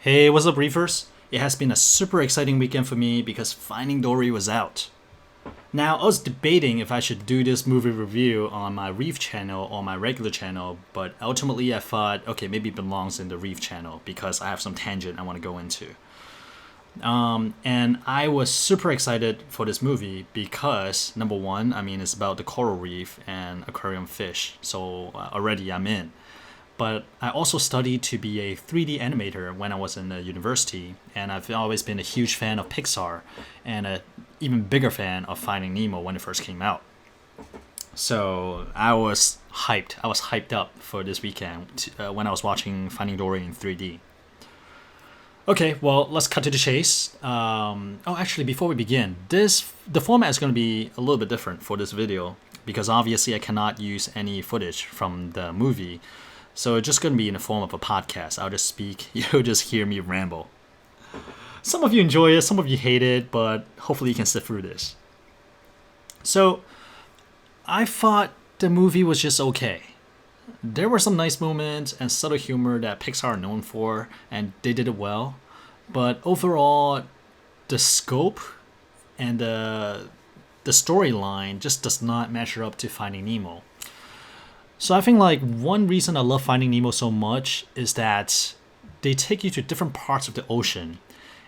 Hey, what's up, Reefers? It has been a super exciting weekend for me because Finding Dory was out. Now, I was debating if I should do this movie review on my Reef channel or my regular channel, but ultimately I thought, okay, maybe it belongs in the Reef channel because I have some tangent I want to go into. And I was super excited for this movie because, number one, I mean, it's about the coral reef and aquarium fish, so already I'm in. But I also studied to be a 3D animator when I was in the university, and I've always been a huge fan of Pixar and a even bigger fan of Finding Nemo when it first came out. So I was hyped. I was hyped up for this weekend when I was watching Finding Dory in 3D. Okay, well, let's cut to the chase. Actually, before we begin, the format is going to be a little bit different for this video because obviously I cannot use any footage from the movie. So it's just going to be in the form of a podcast. I'll just speak. You'll just hear me ramble. Some of you enjoy it, some of you hate it, but hopefully you can sit through this. So I thought the movie was just okay. There were some nice moments and subtle humor that Pixar are known for, and they did it well. But overall, the scope and the storyline just does not measure up to Finding Nemo. So I think like one reason I love Finding Nemo so much is that they take you to different parts of the ocean,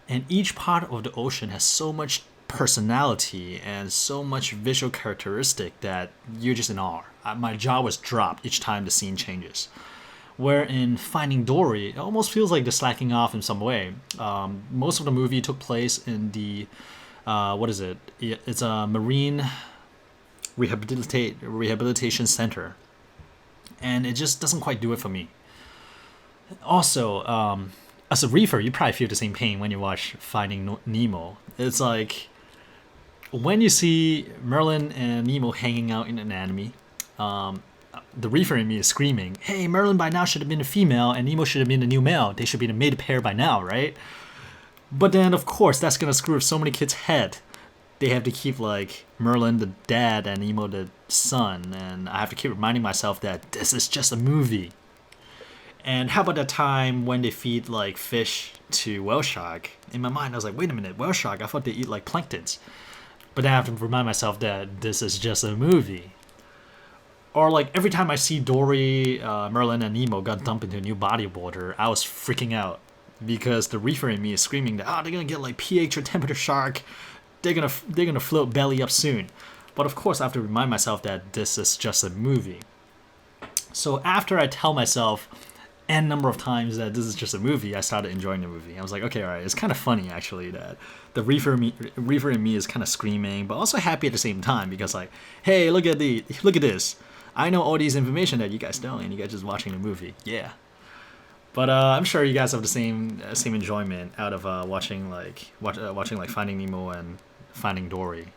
and each part of the ocean has so much personality and so much visual characteristic that you're just in awe. My jaw was dropped each time the scene changes. Where in Finding Dory, it almost feels like they're slacking off in some way. Most of the movie took place in the what is it? It's a marine rehabilitation center, and it just doesn't quite do it for me. Also, as a reefer, you probably feel the same pain when you watch Finding Nemo. It's like when you see Merlin and Nemo hanging out in an anime, the reefer in me is screaming, "Hey, Merlin by now should have been a female, and Nemo should have been a new male. They should be the mated pair by now, right?" But then, of course, that's gonna screw with so many kids' head. They have to keep like Merlin the dad and Nemo the son, and I have to keep reminding myself that this is just a movie. And how about that time when they feed like fish to whale shark? In my mind, I was like, wait a minute, whale shark? I thought they eat like planktons. But then I have to remind myself that this is just a movie. Or like every time I see Dory, Merlin, and Nemo got dumped into a new body of water, I was freaking out because the reefer in me is screaming that they're gonna get like pH or temperature shark. They're gonna float belly up soon. But of course, I have to remind myself that this is just a movie. So after I tell myself n number of times that this is just a movie, I started enjoying the movie. I was like, okay, all right, it's kind of funny actually that the reefer in me is kind of screaming, but also happy at the same time because like, hey, look at this. I know all these information that you guys don't, and you guys just watching the movie. Yeah. But I'm sure you guys have the same enjoyment out of watching like Finding Nemo and Finding Dory.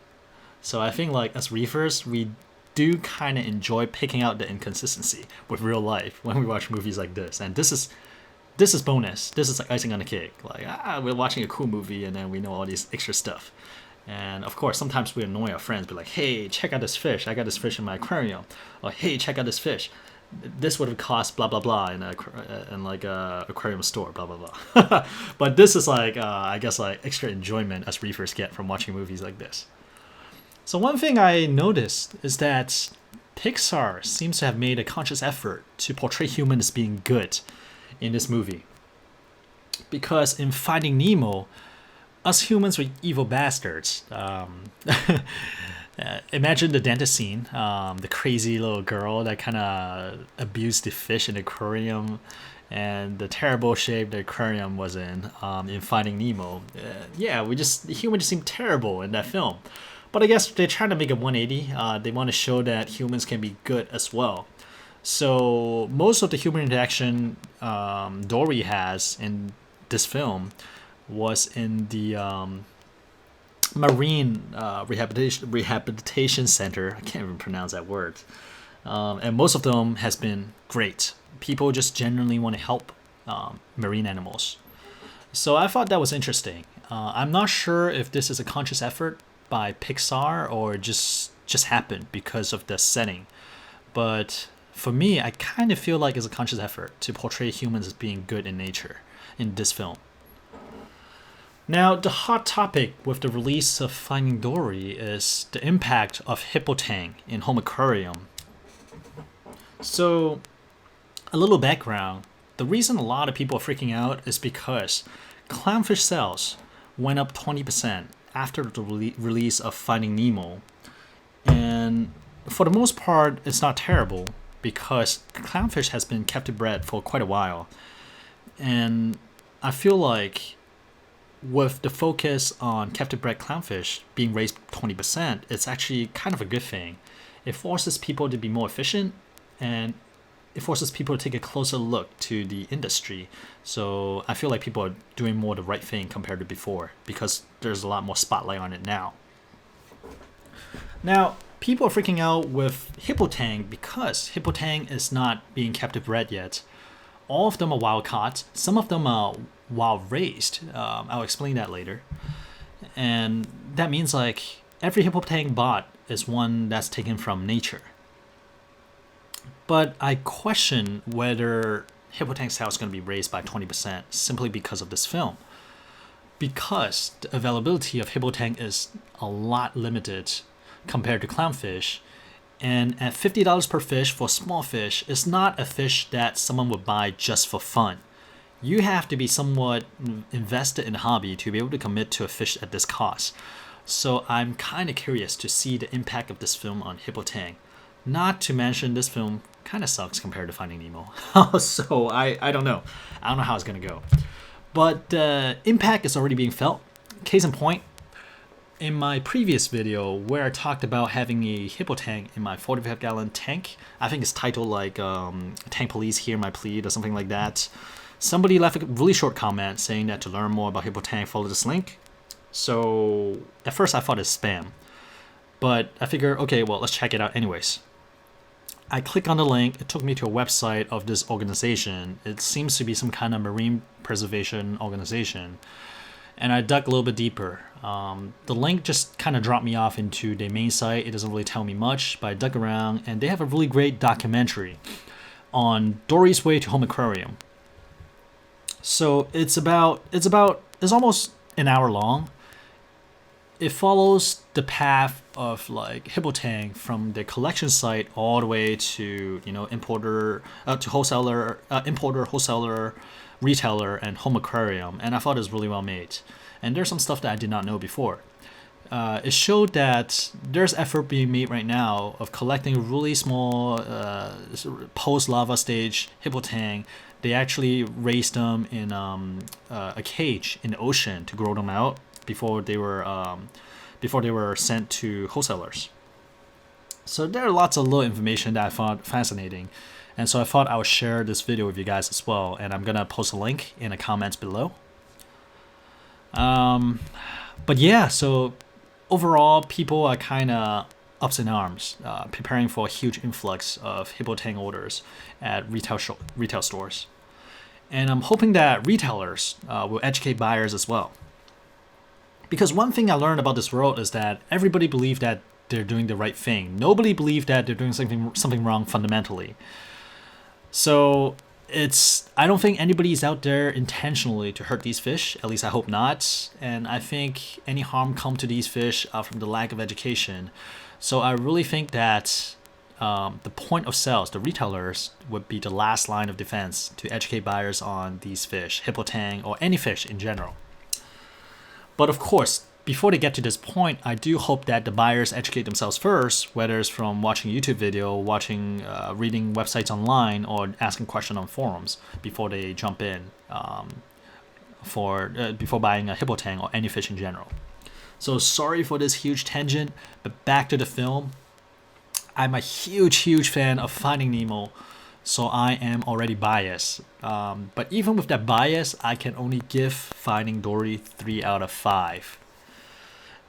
So I think like as reefers, we do kind of enjoy picking out the inconsistency with real life when we watch movies like this. And this is bonus. This is like icing on the cake. Like we're watching a cool movie and then we know all these extra stuff. And of course, sometimes we annoy our friends, be like, "Hey, check out this fish! I got this fish in my aquarium." Or, "Hey, check out this fish! This would have cost blah blah blah in like a aquarium store, blah blah blah." But this is like I guess like extra enjoyment as reefers get from watching movies like this. So one thing I noticed is that Pixar seems to have made a conscious effort to portray humans as being good in this movie. Because in Finding Nemo, us humans were evil bastards. Imagine the dentist scene, the crazy little girl that kind of abused the fish in the aquarium, and the terrible shape the aquarium was in Finding Nemo. The human just seemed terrible in that film. But I guess they're trying to make a 180. They want to show that humans can be good as well. So most of the human interaction Dory has in this film was in the marine rehabilitation center. I can't even pronounce that word. And most of them has been great. People just genuinely want to help marine animals. So I thought that was interesting. I'm not sure if this is a conscious effort by Pixar or just happened because of the setting. But for me, I kind of feel like it's a conscious effort to portray humans as being good in nature in this film. Now, the hot topic with the release of Finding Dory is the impact of hippotang in home aquarium. So, a little background. The reason a lot of people are freaking out is because clownfish sales went up 20% after the release of Finding Nemo. And for the most part, it's not terrible because clownfish has been captive bred for quite a while. And I feel like with the focus on captive bred clownfish being raised 20%, it's actually kind of a good thing. It forces people to be more efficient, and it forces people to take a closer look to the industry. So I feel like people are doing more the right thing compared to before because there's a lot more spotlight on it now. Now, people are freaking out with hippotang because hippotang is not being captive bred yet. All of them are wild caught. Some of them are wild raised. I'll explain that later. And that means like every hippotang bought is one that's taken from nature. But I question whether hippotang sales is going to be raised by 20% simply because of this film. Because the availability of hippotang is a lot limited compared to clownfish. And at $50 per fish for small fish, it's not a fish that someone would buy just for fun. You have to be somewhat invested in the hobby to be able to commit to a fish at this cost. So I'm kind of curious to see the impact of this film on hippotang. Not to mention this film kind of sucks compared to Finding Nemo. So I don't know. I don't know how it's going to go. But impact is already being felt. Case in point, in my previous video where I talked about having a hippotang in my 45-gallon tank, I think it's titled like Tank Police Hear My Plea or something like that. Somebody left a really short comment saying that to learn more about hippotang, follow this link. So at first I thought it's spam, but I figured, okay, well, let's check it out anyways. I click on the link. It took me to a website of this organization. It seems to be some kind of marine preservation organization. And I dug a little bit deeper. The link just kind of dropped me off into their main site. It doesn't really tell me much, but I dug around, and they have a really great documentary on Dory's way to home aquarium. So it's almost an hour long. It follows the path of like hippotang from the collection site all the way to importer to wholesaler, importer, wholesaler, retailer, and home aquarium. And I thought it was really well made. And there's some stuff that I did not know before. It showed that there's effort being made right now of collecting really small post-lava stage hippotang. They actually raised them in a cage in the ocean to grow them out before they were sent to wholesalers. So there are lots of little information that I found fascinating. And so I thought I would share this video with you guys as well. And I'm going to post a link in the comments below. But yeah, so overall, people are kind of ups in arms, preparing for a huge influx of hippotang orders at retail stores. And I'm hoping that retailers will educate buyers as well. Because one thing I learned about this world is that everybody believes that they're doing the right thing. Nobody believes that they're doing something wrong fundamentally. So I don't think anybody's out there intentionally to hurt these fish. At least I hope not. And I think any harm come to these fish from the lack of education. So I really think that the point of sales, the retailers, would be the last line of defense to educate buyers on these fish, hippotang, or any fish in general. But of course, before they get to this point, I do hope that the buyers educate themselves first, whether it's from watching a YouTube video, reading websites online, or asking questions on forums before they jump in before buying a hippotang or any fish in general. So sorry for this huge tangent, but back to the film. I'm a huge fan of Finding Nemo, so I am already biased. But even with that bias, I can only give Finding Dory 3 out of 5.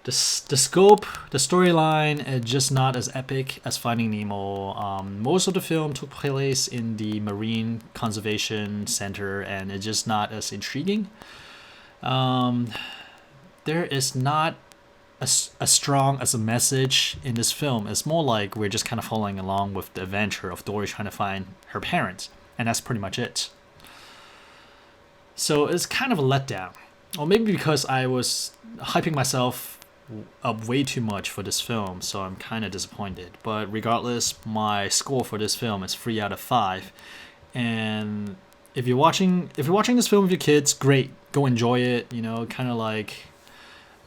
The scope, the storyline, is just not as epic as Finding Nemo. Most of the film took place in the Marine Conservation Center, and it's just not as intriguing. There is not as strong as a message in this film. It's more like we're just kind of following along with the adventure of Dory trying to find her parents, and that's pretty much it. So it's kind of a letdown. or maybe because I was hyping myself up way too much for this film, so I'm kind of disappointed. But regardless, my score for this film is 3 out of 5. And if you're watching this film with your kids, great, go enjoy it. You know, kind of like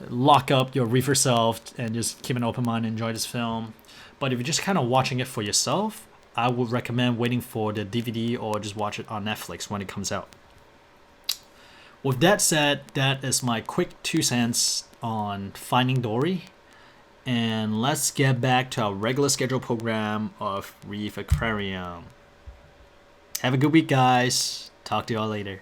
lock up your Reefer self and just keep an open mind and enjoy this film. But if you're just kind of watching it for yourself, I would recommend waiting for the DVD or just watch it on Netflix when it comes out. With that said, that is my quick 2 cents on Finding Dory. And let's get back to our regular scheduled program of Reef Aquarium. Have a good week, guys. Talk to y'all later.